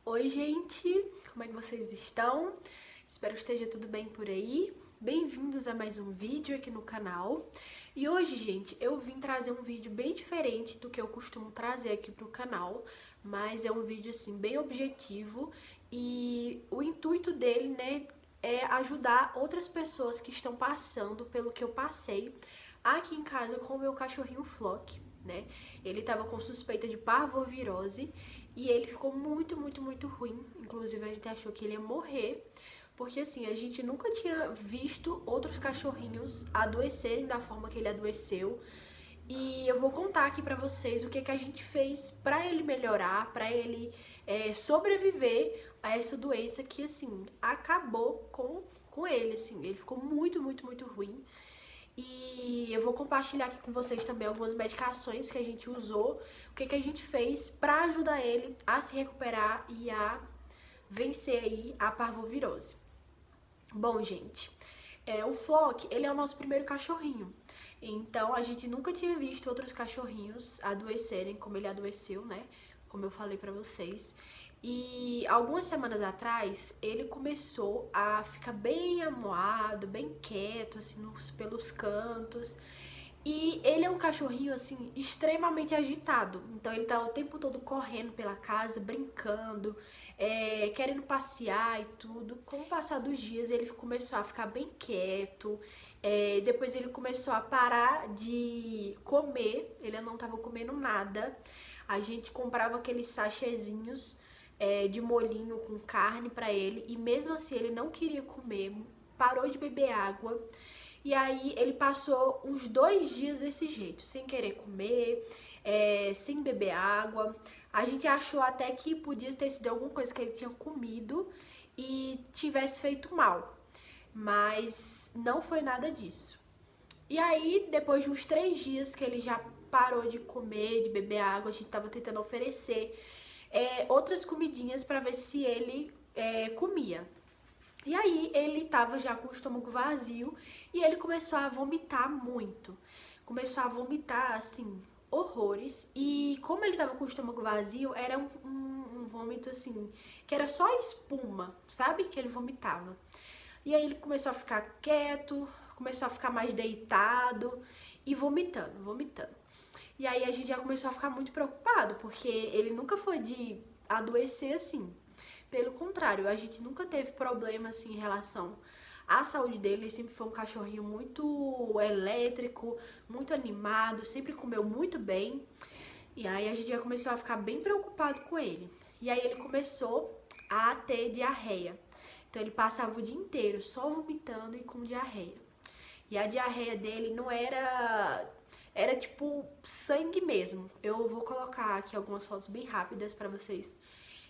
Oi, gente! Como é que vocês estão? Espero que esteja tudo bem por aí. Bem-vindos a mais um vídeo aqui no canal. E hoje, gente, eu vim trazer um vídeo bem diferente do que eu costumo trazer aqui pro canal, mas é um vídeo, assim, bem objetivo e o intuito dele, né, é ajudar outras pessoas que estão passando pelo que eu passei aqui em casa com o meu cachorrinho Flock, né? Ele tava com suspeita de parvovirose e ele ficou muito ruim. Inclusive, a gente achou que ele ia morrer. Porque assim, a gente nunca tinha visto outros cachorrinhos adoecerem da forma que ele adoeceu. E eu vou contar aqui pra vocês o que que a gente fez pra ele melhorar, pra ele sobreviver a essa doença que, assim, acabou com ele, assim. Ele ficou muito ruim. E eu vou compartilhar aqui com vocês também algumas medicações que a gente usou, o que que a gente fez pra ajudar ele a se recuperar e a vencer aí a parvovirose. Bom, gente, o Flock, ele é o nosso primeiro cachorrinho. Então, a gente nunca tinha visto outros cachorrinhos adoecerem como ele adoeceu, né? Como eu falei pra vocês. E algumas semanas atrás, ele começou a ficar bem amuado, bem quieto, assim, pelos cantos. E ele é um cachorrinho, assim, extremamente agitado. Então ele tá o tempo todo correndo pela casa, brincando, querendo passear e tudo. Com o passar dos dias, ele começou a ficar bem quieto. Depois ele começou a parar de comer. Ele não tava comendo nada. A gente comprava aqueles sachêzinhos de molhinho com carne pra ele. E mesmo assim, ele não queria comer. Parou de beber água. E aí ele passou uns 2 dias desse jeito, sem querer comer, sem beber água. A gente achou até que podia ter sido alguma coisa que ele tinha comido e tivesse feito mal, mas não foi nada disso. E aí, depois de uns 3 dias que ele já parou de comer, de beber água, a gente tava tentando oferecer outras comidinhas pra ver se ele comia. E aí ele tava já com o estômago vazio e ele começou a vomitar muito. Começou a vomitar, assim, horrores. E como ele tava com o estômago vazio, era um vômito, assim, que era só espuma, sabe? Que ele vomitava. E aí ele começou a ficar quieto, começou a ficar mais deitado e vomitando. E aí a gente já começou a ficar muito preocupado, porque ele nunca foi de adoecer assim. Pelo contrário, a gente nunca teve problema assim em relação à saúde dele. Ele sempre foi um cachorrinho muito elétrico, muito animado, sempre comeu muito bem. E aí a gente já começou a ficar bem preocupado com ele. E aí ele começou a ter diarreia. Então ele passava o dia inteiro só vomitando e com diarreia. E a diarreia dele não era tipo sangue mesmo. Eu vou colocar aqui algumas fotos bem rápidas pra vocês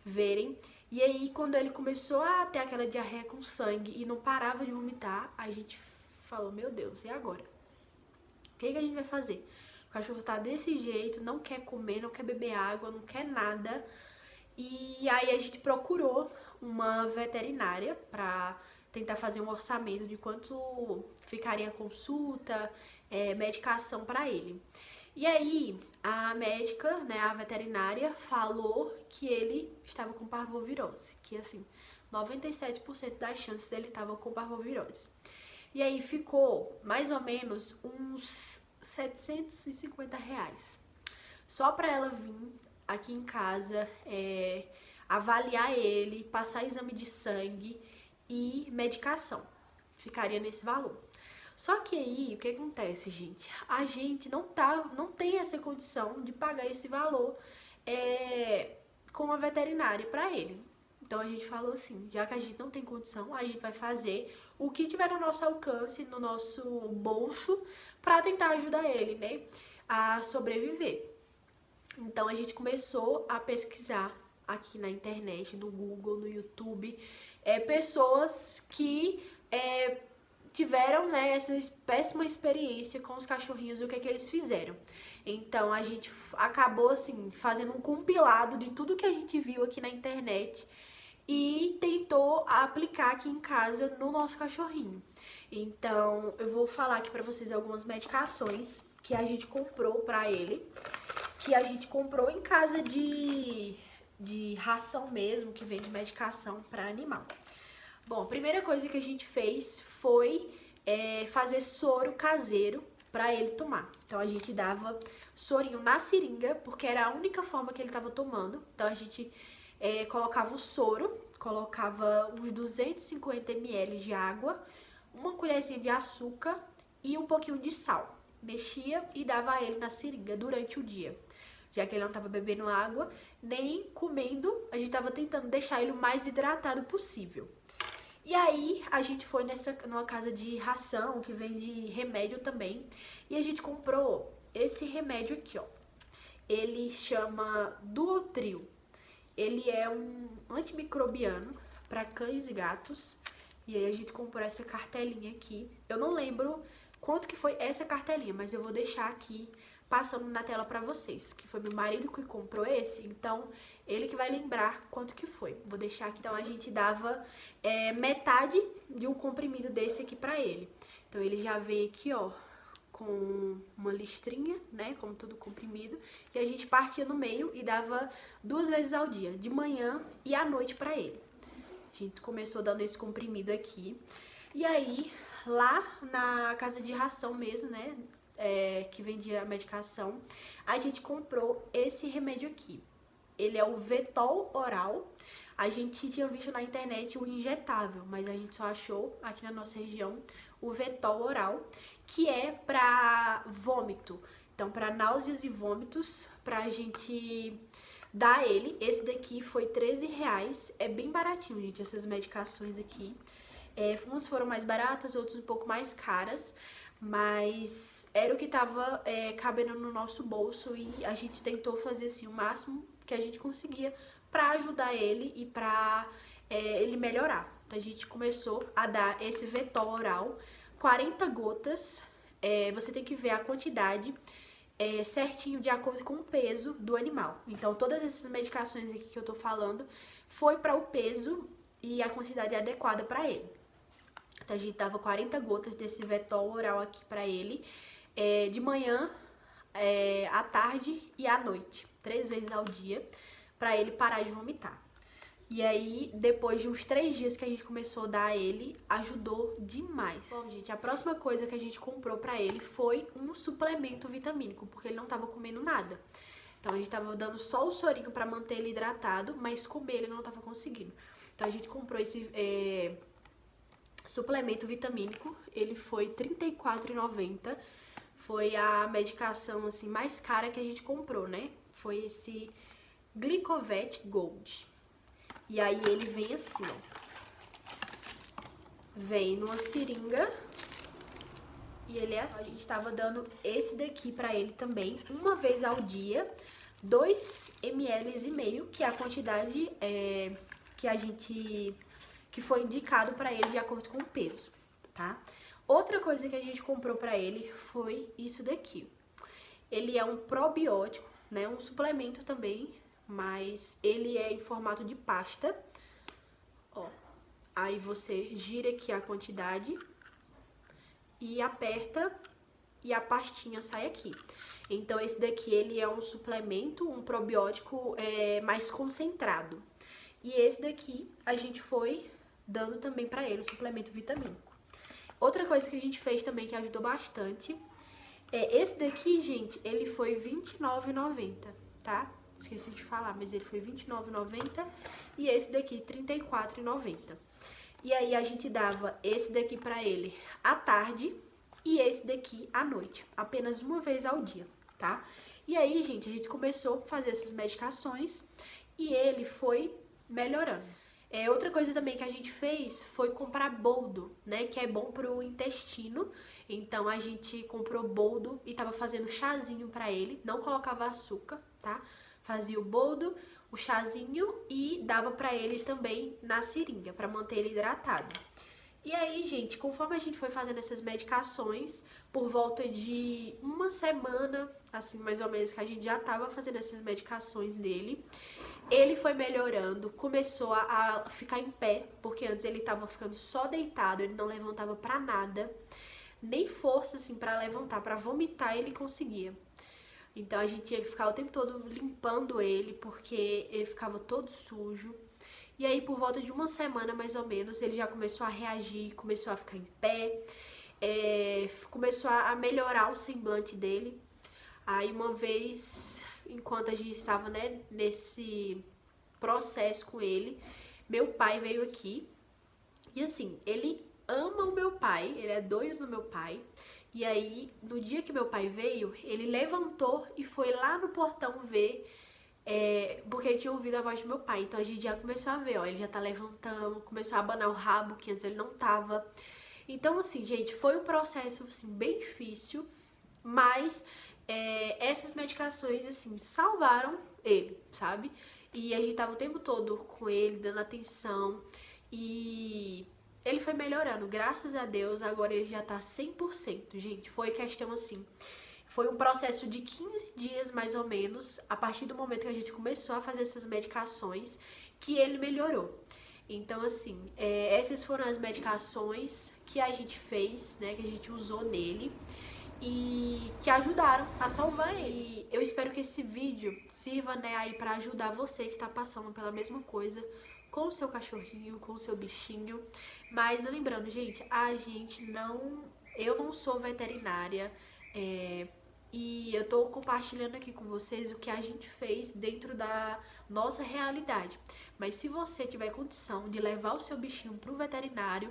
verem. E aí, quando ele começou a ter aquela diarreia com sangue e não parava de vomitar, a gente falou, meu Deus, e agora? O que a gente vai fazer? O cachorro tá desse jeito, não quer comer, não quer beber água, não quer nada. E aí a gente procurou uma veterinária pra tentar fazer um orçamento de quanto ficaria a consulta, medicação pra ele. E aí, a médica, né, a veterinária, falou que ele estava com parvovirose, que assim, 97% das chances dele estava com parvovirose. E aí ficou mais ou menos uns R$ 750. Só pra ela vir aqui em casa, avaliar ele, passar exame de sangue e medicação. Ficaria nesse valor. Só que aí, o que acontece, gente? A gente não tem essa condição de pagar esse valor com a veterinária pra ele. Então a gente falou assim, já que a gente não tem condição, a gente vai fazer o que tiver no nosso alcance, no nosso bolso, pra tentar ajudar ele, né, a sobreviver. Então a gente começou a pesquisar aqui na internet, no Google, no YouTube, pessoas que tiveram, né, essa péssima experiência com os cachorrinhos e o que é que eles fizeram. Então a gente acabou assim fazendo um compilado de tudo que a gente viu aqui na internet e tentou aplicar aqui em casa no nosso cachorrinho. Então eu vou falar aqui pra vocês algumas medicações que a gente comprou pra ele, que a gente comprou em casa de ração mesmo, que vende medicação para animal. Bom, a primeira coisa que a gente fez foi fazer soro caseiro para ele tomar. Então a gente dava sorinho na seringa, porque era a única forma que ele estava tomando. Então a gente colocava o soro, colocava uns 250 ml de água, uma colherzinha de açúcar e um pouquinho de sal. Mexia e dava a ele na seringa durante o dia. Já que ele não estava bebendo água, nem comendo, a gente estava tentando deixar ele o mais hidratado possível. E aí, a gente foi numa casa de ração, que vende remédio também, e a gente comprou esse remédio aqui, ó. Ele chama Duotril. Ele é um antimicrobiano para cães e gatos. E aí a gente comprou essa cartelinha aqui. Eu não lembro quanto que foi essa cartelinha, mas eu vou deixar aqui passando na tela pra vocês, que foi meu marido que comprou esse, então ele que vai lembrar quanto que foi. Vou deixar aqui. Então a gente dava metade de um comprimido desse aqui pra ele. Então ele já veio aqui, ó, com uma listrinha, né, como tudo comprimido, e a gente partia no meio e dava 2 vezes ao dia, de manhã e à noite pra ele. A gente começou dando esse comprimido aqui, e aí lá na casa de ração mesmo, né, que vendia a medicação, a gente comprou esse remédio aqui. Ele é o Vetol oral. A gente tinha visto na internet o injetável, mas a gente só achou aqui na nossa região o Vetol oral, que é pra vômito. Então, pra náuseas e vômitos, pra gente dar ele. Esse daqui foi R$13. É bem baratinho, gente, essas medicações aqui. Umas foram mais baratas, outras um pouco mais caras, mas era o que tava cabendo no nosso bolso e a gente tentou fazer assim o máximo que a gente conseguia pra ajudar ele e pra ele melhorar. Então a gente começou a dar esse Vetol oral, 40 gotas, você tem que ver a quantidade certinho de acordo com o peso do animal. Então todas essas medicações aqui que eu tô falando foi para o peso e a quantidade adequada pra ele. Então a gente dava 40 gotas desse Vetol oral aqui pra ele, de manhã, à tarde e à noite, 3 vezes ao dia, pra ele parar de vomitar. E aí, depois de uns 3 dias que a gente começou a dar a ele, ajudou demais. Bom, gente, a próxima coisa que a gente comprou pra ele foi um suplemento vitamínico, porque ele não tava comendo nada. Então a gente tava dando só o sorinho pra manter ele hidratado, mas comer ele não tava conseguindo. Então a gente comprou esse suplemento vitamínico, ele foi R$34,90, foi a medicação assim mais cara que a gente comprou, né? Foi esse Glicovet Gold. E aí ele vem assim, ó. Vem numa seringa e ele é assim. A gente tava dando esse daqui pra ele também, uma vez ao dia, 2,5 ml, que é a quantidade que foi indicado pra ele de acordo com o peso, tá? Outra coisa que a gente comprou pra ele foi isso daqui. Ele é um probiótico, né? Um suplemento também, mas ele é em formato de pasta. Ó, aí você gira aqui a quantidade e aperta e a pastinha sai aqui. Então esse daqui ele é um suplemento, um probiótico mais concentrado. E esse daqui a gente foi dando também pra ele, o suplemento vitamínico. Outra coisa que a gente fez também que ajudou bastante, esse daqui, gente, ele foi R$29,90, tá? Esqueci de falar, mas ele foi R$29,90 e esse daqui R$34,90. E aí a gente dava esse daqui pra ele à tarde e esse daqui à noite, apenas uma vez ao dia, tá? E aí, gente, a gente começou a fazer essas medicações e ele foi melhorando. Outra coisa também que a gente fez foi comprar boldo, né, que é bom pro intestino. Então a gente comprou boldo e tava fazendo chazinho pra ele, não colocava açúcar, tá? Fazia o boldo, o chazinho e dava pra ele também na seringa, pra manter ele hidratado. E aí, gente, conforme a gente foi fazendo essas medicações, por volta de uma semana, assim, mais ou menos, que a gente já tava fazendo essas medicações dele, ele foi melhorando, começou a ficar em pé, porque antes ele tava ficando só deitado, ele não levantava pra nada, nem força, assim, pra levantar, pra vomitar ele conseguia. Então a gente tinha que ficar o tempo todo limpando ele, porque ele ficava todo sujo. E aí, por volta de uma semana, mais ou menos, ele já começou a reagir, começou a ficar em pé, começou a melhorar o semblante dele. Aí, uma vez, enquanto a gente estava, né, nesse processo com ele, meu pai veio aqui. E assim, ele ama o meu pai, ele é doido do meu pai. E aí, no dia que meu pai veio, ele levantou e foi lá no portão ver, porque ele tinha ouvido a voz do meu pai. Então a gente já começou a ver, ó, ele já tá levantando, começou a abanar o rabo, que antes ele não tava. Então, assim, gente, foi um processo, assim, bem difícil, mas essas medicações, assim, salvaram ele, sabe? E a gente tava o tempo todo com ele, dando atenção, e ele foi melhorando, graças a Deus, agora ele já tá 100%, gente. Foi questão assim, foi um processo de 15 dias mais ou menos, a partir do momento que a gente começou a fazer essas medicações, que ele melhorou. Então, assim, essas foram as medicações que a gente fez, né, que a gente usou nele e que ajudaram a salvar ele. Eu espero que esse vídeo sirva, né, aí pra ajudar você que tá passando pela mesma coisa com o seu cachorrinho, com o seu bichinho. Mas lembrando, gente, eu não sou veterinária, e eu tô compartilhando aqui com vocês o que a gente fez dentro da nossa realidade. Mas se você tiver condição de levar o seu bichinho pro veterinário,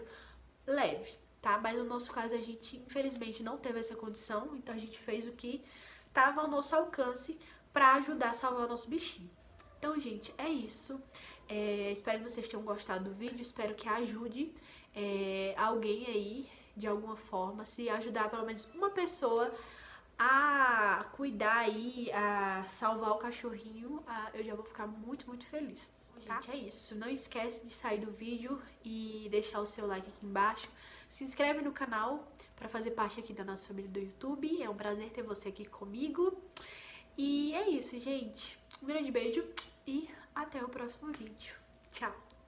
leve, tá? Mas no nosso caso a gente infelizmente não teve essa condição, então a gente fez o que estava ao nosso alcance para ajudar a salvar o nosso bichinho. Então, gente, é isso. Espero que vocês tenham gostado do vídeo, espero que ajude alguém aí de alguma forma, se ajudar pelo menos uma pessoa a cuidar aí, a salvar o cachorrinho, eu já vou ficar muito, muito feliz. Tá? Gente, é isso. Não esquece de sair do vídeo e deixar o seu like aqui embaixo. Se inscreve no canal para fazer parte aqui da nossa família do YouTube. É um prazer ter você aqui comigo. E é isso, gente. Um grande beijo e até o próximo vídeo. Tchau!